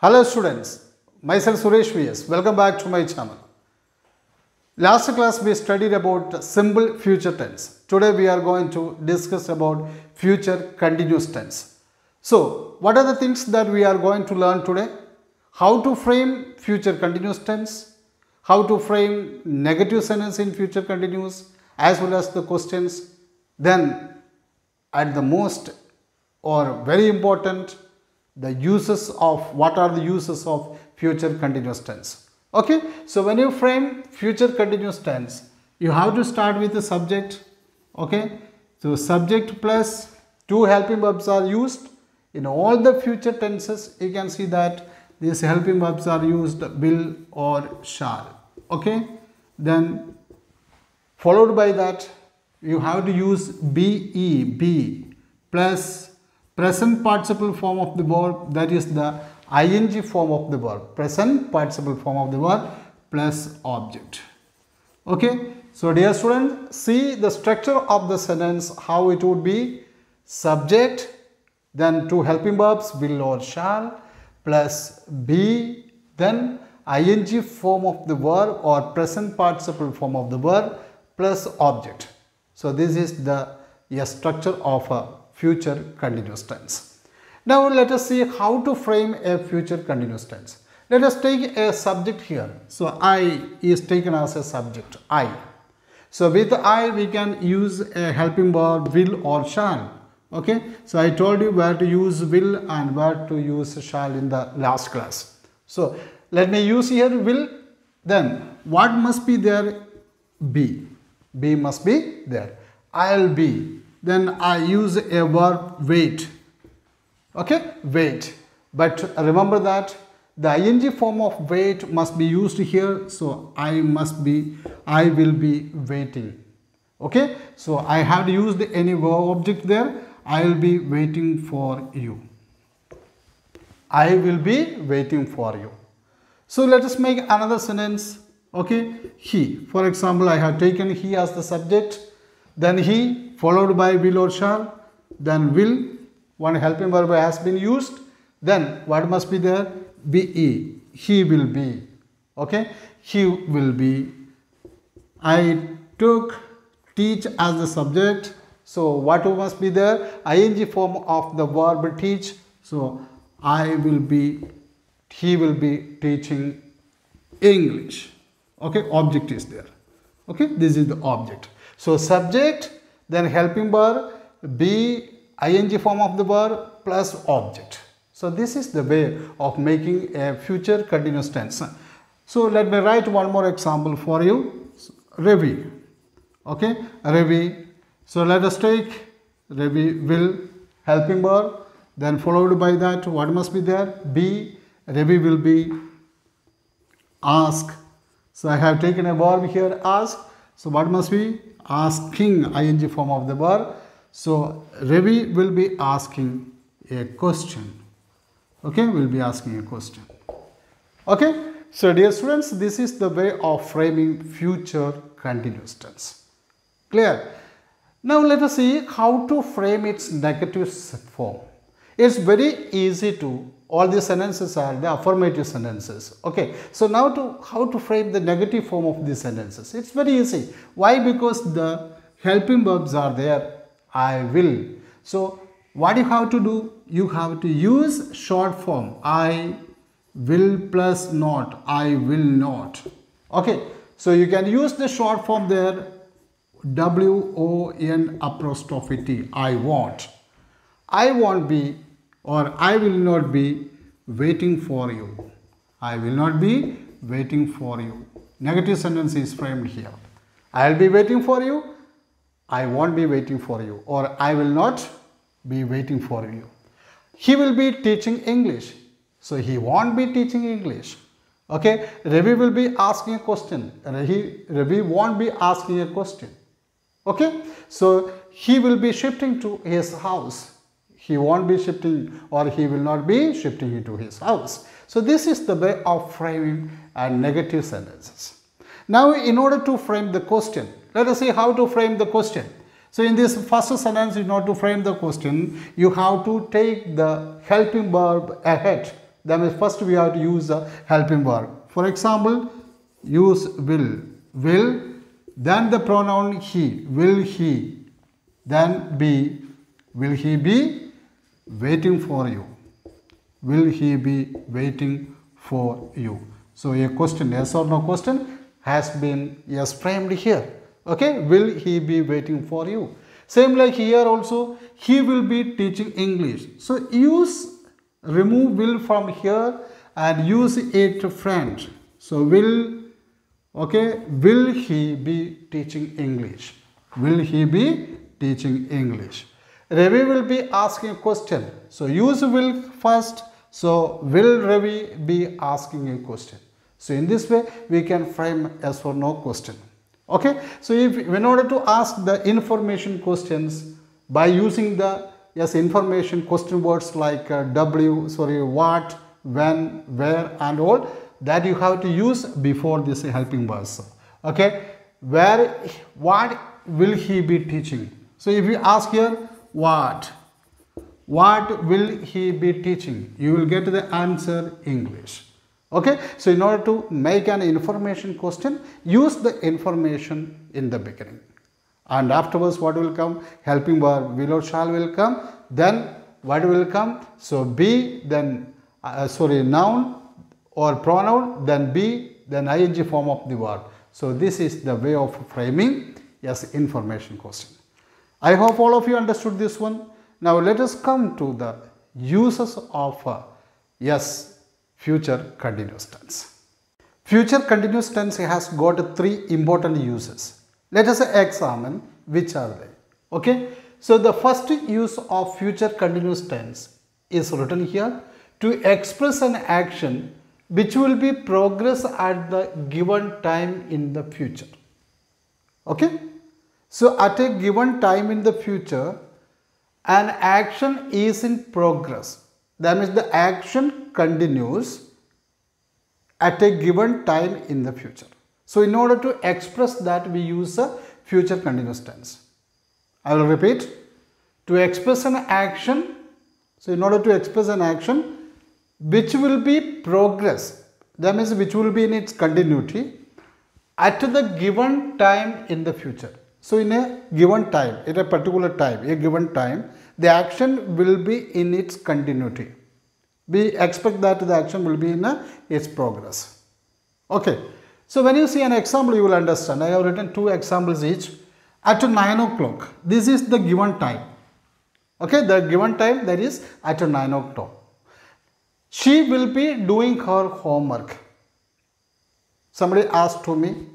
Hello students, myself Suresh VS. Welcome back to my channel. Last class we studied about simple future tense. Today we are going to discuss about future continuous tense. So, what are the things that we are going to learn today? How to frame future continuous tense, how to frame negative sentence in future continuous, as well as the questions. Then, at the most or very important, the uses of what are the uses of future continuous tense. Okay, so when you frame future continuous tense, you have to start with the subject. Okay, so subject plus two helping verbs are used in all the future tenses. You can see that these helping verbs are used will or shall. Okay, then followed by that you have to use be plus present participle form of the verb, that is the ing form of the verb, present participle form of the verb plus object. Okay, so dear students, see the structure of the sentence, how it would be: subject, then two helping verbs will or shall, plus be, then ing form of the verb or present participle form of the verb plus object. So this is the structure of a future continuous tense. Now let us see how to frame a future continuous tense. Let us take a subject here. So I is taken as a subject, I. So with I we can use a helping verb will or shall. Okay, so I told you where to use will and where to use shall in the last class. So let me use here will. Then what must be there? Be. Be must be there. I'll be. Then I use a verb wait. Okay, wait. But remember that the ing form of wait must be used here. So I will be waiting. Okay, so I have used any verb object there. I will be waiting for you. I will be waiting for you. So let us make another sentence. Okay, he. For example, I have taken he as the subject. Then he followed by will or shall. Then will, one helping verb has been used. Then what must be there? Be. He will be. Okay, he will be. I took teach as the subject. So what must be there? Ing form of the verb teach. So he will be teaching English. Okay, object is there. Okay, this is the object. So subject, then helping verb, be, ing form of the verb plus object. So this is the way of making a future continuous tense. So let me write one more example for you. Ravi. Okay, Ravi. So let us take Ravi will, helping verb, then followed by that what must be there? Be. Ravi will be. Ask. So I have taken a verb here, ask. So what must be? Asking, ing form of the verb. So Ravi will be asking a question. Okay, will be asking a question. Okay, so dear students, this is the way of framing future continuous tense. Clear? Now let us see how to frame its negative form. It's very easy to, all these sentences are the affirmative sentences. Okay, so now how to frame the negative form of these sentences? It's very easy. Why? Because the helping verbs are there. I will. So what you have to do? You have to use short form. I will plus not. I will not. Okay, so you can use the short form there. WON apostrophe T. I won't. I won't be, or I will not be waiting for you. I will not be waiting for you. Negative sentence is framed here. I will be waiting for you. I won't be waiting for you. Or I will not be waiting for you. He will be teaching English. So he won't be teaching English. Okay. Ravi will be asking a question. Ravi won't be asking a question. Okay. So he will be shifting to his house. He won't be shifting, or he will not be shifting into his house. So this is the way of framing negative sentences. Now in order to frame the question, let us see how to frame the question. So in this first sentence, in order to frame the question, you have to take the helping verb ahead. That means first we have to use the helping verb. For example, use will. Will, then the pronoun he. Will he, then be. Will he be waiting for you? Will he be waiting for you? So a question, yes or no question, has been yes framed here. Okay, will he be waiting for you? Same like here also, he will be teaching English. So remove will from here and use it friend. So will, okay, will he be teaching English? Will he be teaching English? Ravi will be asking a question. So use will first. So will Ravi be asking a question? So in this way we can frame yes or no question. Okay. So in order to ask the information questions by using the yes information question words like what, when, where and all, that you have to use before this helping verbs. Okay. What will he be teaching? So if you ask here what will he be teaching? You will get the answer English. Okay. So in order to make an information question, use the information in the beginning. And afterwards what will come? Helping verb will or shall will come. Then what will come? So be, then noun or pronoun, then be, then ing form of the verb. So this is the way of framing yes information question. I hope all of you understood this one. Now let us come to the uses of yes future continuous tense. Future continuous tense has got three important uses. Let us examine which are they. Okay. So the first use of future continuous tense is written here to express an action which will be progress at the given time in the future. Okay. So at a given time in the future, an action is in progress. That means the action continues at a given time in the future. So in order to express that, we use a future continuous tense. I will repeat. To express an action, so in order to express an action which will be progress, that means which will be in its continuity at the given time in the future. So in a given time, at a particular time, a given time, the action will be in its continuity. We expect that the action will be in its progress. Okay. So when you see an example, you will understand. I have written two examples each. At 9 o'clock, this is the given time. Okay, the given time, that is at 9 o'clock. She will be doing her homework. Somebody asked to me,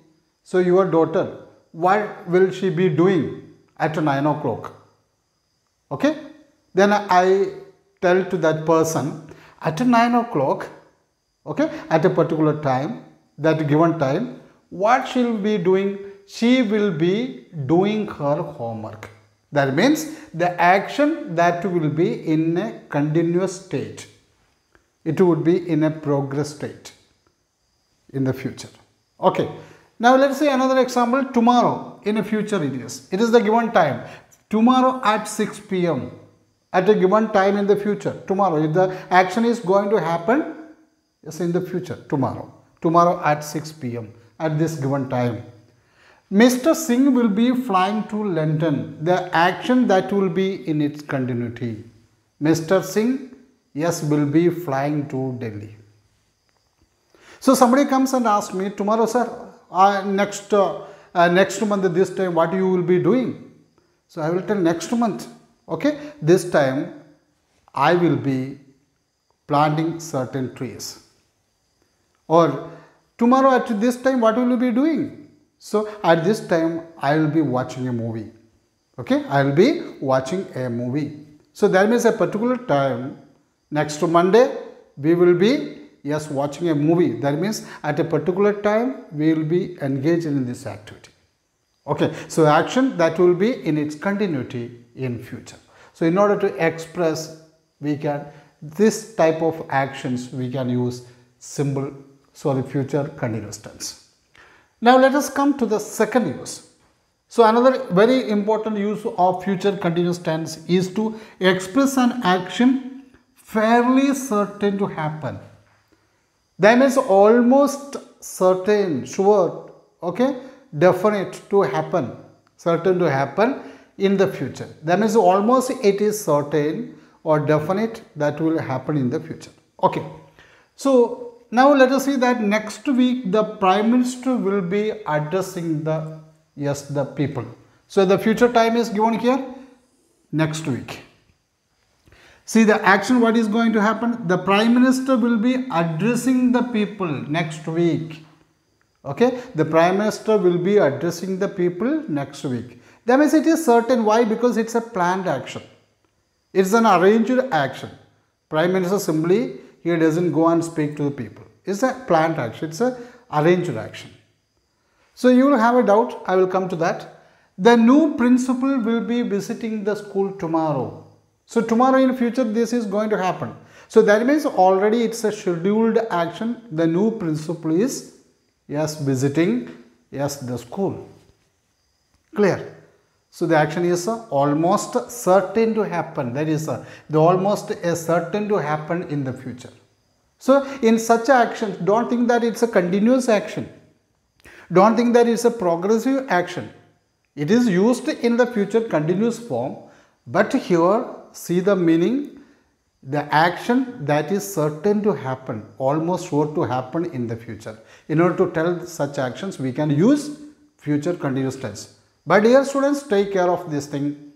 so your daughter, what will she be doing at 9 o'clock? Okay, then I tell to that person, at 9 o'clock, okay, at a particular time, that given time, what she will be doing? She will be doing her homework. That means the action that will be in a continuous state. It would be in a progress state in the future. Okay. Now let us see another example. Tomorrow, in a future it is. It is the given time. Tomorrow at 6 p.m. At a given time in the future. Tomorrow, if the action is going to happen, yes, in the future, tomorrow. Tomorrow at 6 p.m. at this given time. Mr. Singh will be flying to London. The action that will be in its continuity. Mr. Singh, yes, will be flying to Delhi. So somebody comes and asks me, tomorrow, sir, next month this time, what you will be doing? So I will tell next month. Okay, this time I will be planting certain trees. Or tomorrow at this time, what will you be doing? So at this time, I will be watching a movie. Okay, I will be watching a movie. So that means a particular time, next Monday, we will be, yes, watching a movie. That means at a particular time, we will be engaged in this activity. Okay, so action that will be in its continuity in future. So in order to express, this type of actions, we can use future continuous tense. Now let us come to the second use. So another very important use of future continuous tense is to express an action fairly certain to happen. That means almost certain, sure, okay, definite to happen, certain to happen in the future. That means almost it is certain or definite that will happen in the future. Okay. So now let us see that next week the Prime Minister will be addressing the, yes, the people. So the future time is given here, next week. See the action, what is going to happen? The Prime Minister will be addressing the people next week. Okay, the Prime Minister will be addressing the people next week. That means it is certain. Why? Because it's a planned action. It's an arranged action. Prime Minister simply, he doesn't go and speak to the people. It's a planned action. It's a arranged action. So you will have a doubt. I will come to that. The new principal will be visiting the school tomorrow. So tomorrow in future this is going to happen. So that means already it's a scheduled action. The new principal is, yes, visiting, yes, the school. Clear? So the action is almost certain to happen. That is the almost certain to happen in the future. So in such action, don't think that it's a continuous action. Don't think that it's a progressive action. It is used in the future continuous form, but here see the meaning, the action that is certain to happen, almost sure to happen in the future. In order to tell such actions, we can use future continuous tense. But dear students, take care of this thing.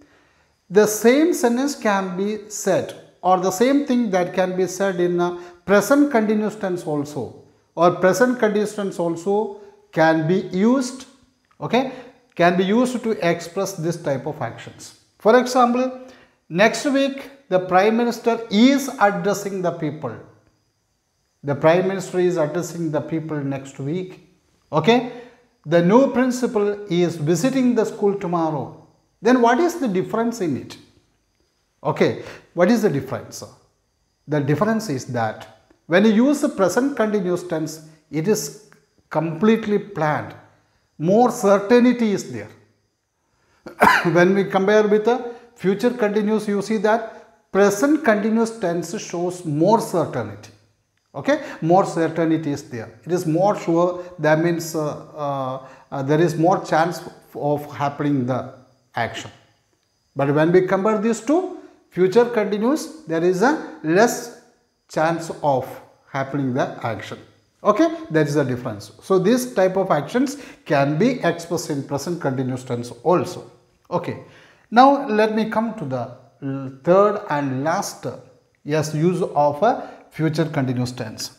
The same sentence can be said, or the same thing that can be said in a present continuous tense also, or present continuous tense also can be used, okay, can be used to express this type of actions. For example, next week the Prime Minister is addressing the people. The Prime Minister is addressing the people next week. Okay. The new principal is visiting the school tomorrow. Then what is the difference in it? Okay. What is the difference? The difference is that when you use the present continuous tense, it is completely planned. More certainty is there. When we compare with the future continuous, you see that present continuous tense shows more certainty. Okay, more certainty is there. It is more sure. That means there is more chance of happening the action. But when we compare these two, future continuous, there is a less chance of happening the action. Okay, that is the difference. So this type of actions can be expressed in present continuous tense also. Okay. Now let me come to the third and last, yes, use of a future continuous tense.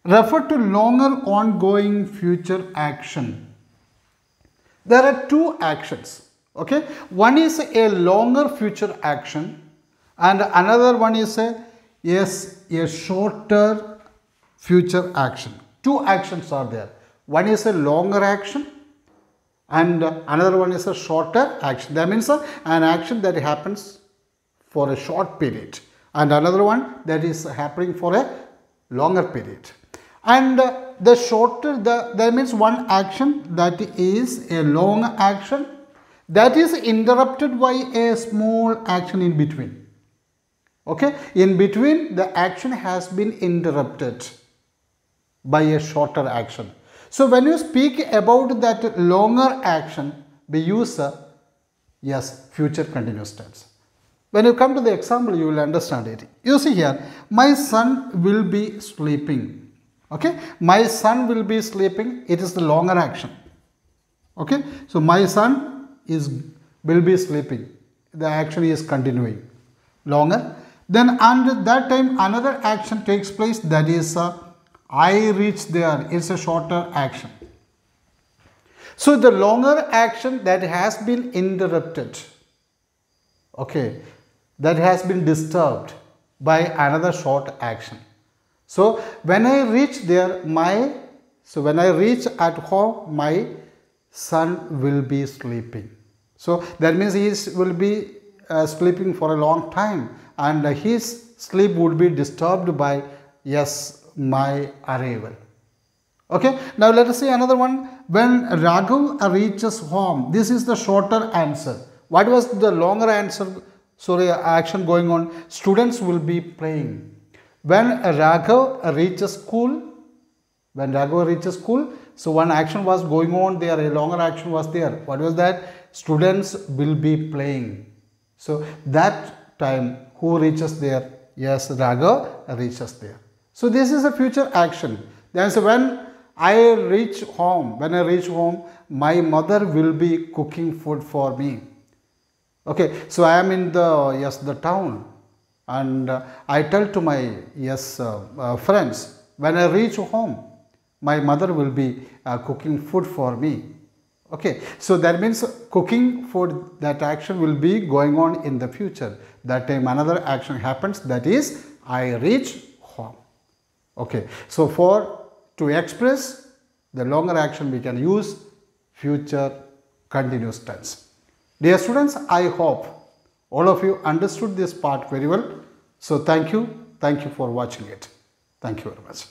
Refer to longer ongoing future action. There are two actions. Okay, one is a longer future action and another one is a, yes, a shorter future action. Two actions are there. One is a longer action and another one is a shorter action. That means an action that happens for a short period and another one that is happening for a longer period. And the shorter, that means one action that is a long action that is interrupted by a small action in between. Okay, in between the action has been interrupted by a shorter action. So when you speak about that longer action, we use yes, future continuous tense. When you come to the example, you will understand it. You see here, my son will be sleeping. Okay, my son will be sleeping. It is the longer action. Okay, so my son will be sleeping. The action is continuing longer. Then under that time another action takes place, that is I reach there. It's a shorter action. So the longer action that has been interrupted, okay, that has been disturbed by another short action. So when I reach there, when I reach at home, my son will be sleeping. So that means he will be sleeping for a long time and his sleep would be disturbed by, yes, my arrival. Okay, now let us see another one. When Raghav reaches home, this is the shorter answer. What was the longer answer? So the action going on, students will be playing. When Raghav reaches school, so one action was going on there, a longer action was there. What was that? Students will be playing. So that time, who reaches there? Yes, Raghav reaches there. So this is a future action. Then so when I reach home, my mother will be cooking food for me. Okay, so I am in the town, and I tell to my friends, when I reach home, my mother will be cooking food for me. Okay, so that means cooking food, that action will be going on in the future. That time another action happens, that is I reach home. Okay, so to express the longer action we can use future continuous tense. Dear students, I hope all of you understood this part very well. So thank you for watching it. Thank you very much.